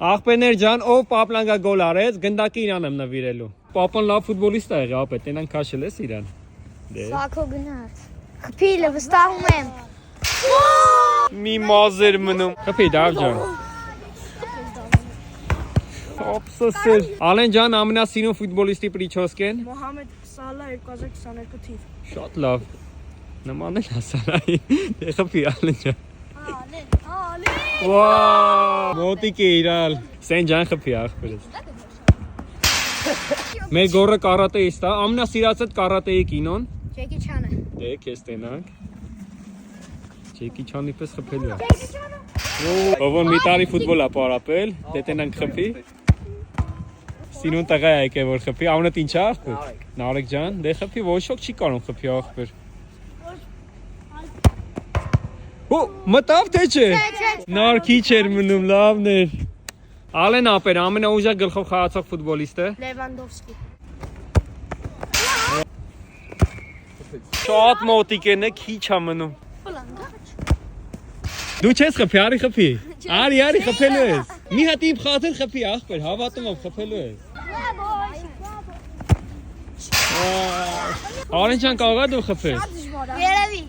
Աղբերներ ջան, ով պապլանգա գոլ արեց, գնդակի իրան եմ նվիրելու։ Պապան լավ ֆուտբոլիստ է եղել, ապա տենան քաշել ես իրան։ Սակո գնաց։ Խփիլը վստահում եմ։ Մի մազեր մնում։ Խփի դավ ջան։ Օպսոսեր։ Ալեն ջան, ամենասիրուն ֆուտբոլիստի պրիչոսկեն։ Մոհամեդ Սալա 2022 թիվ։ Շատ լավ։ Նման էլ ասալայի։ Դե խփի Ալեն ջան։ Վաա, մոտիկ է իրալ։ Սեն ջան խփի աղբերս։ Մեր գորը կարատեիստ է, ամենասիրածդ կարատեի կինոն։ Ջեկի Չանը։ Դե քեզ տենանք։ Ջեկի Չանի պես խփելու է։ Ով մի տարի ֆուտբոլ է պարապել, դե տենանք խփի։ Սինուն տղա է եկել որ խփի, անունդ ինչ է աղբեր։ Նարեկ ջան, դե խփի, ոչ ոք չի կարող խփի աղբեր։ Ու մտավ թե չէ։ Նարքի չէր մնում, լավն էր։ Ալեն ապեր, ամենաուժեղ գլխով խաղացող ֆուտբոլիստը։ Լևանդովսկի։ Շատ մոտիկ է, քիչ է մնում։ Դու չես խփի, արի խփի։ Արի խփելու ես։ Մի հատ իմ խաթր խփի աղբեր, հավատում եմ խփելու ես։ Արեն ջան կարող է դու խփես։ Երևի։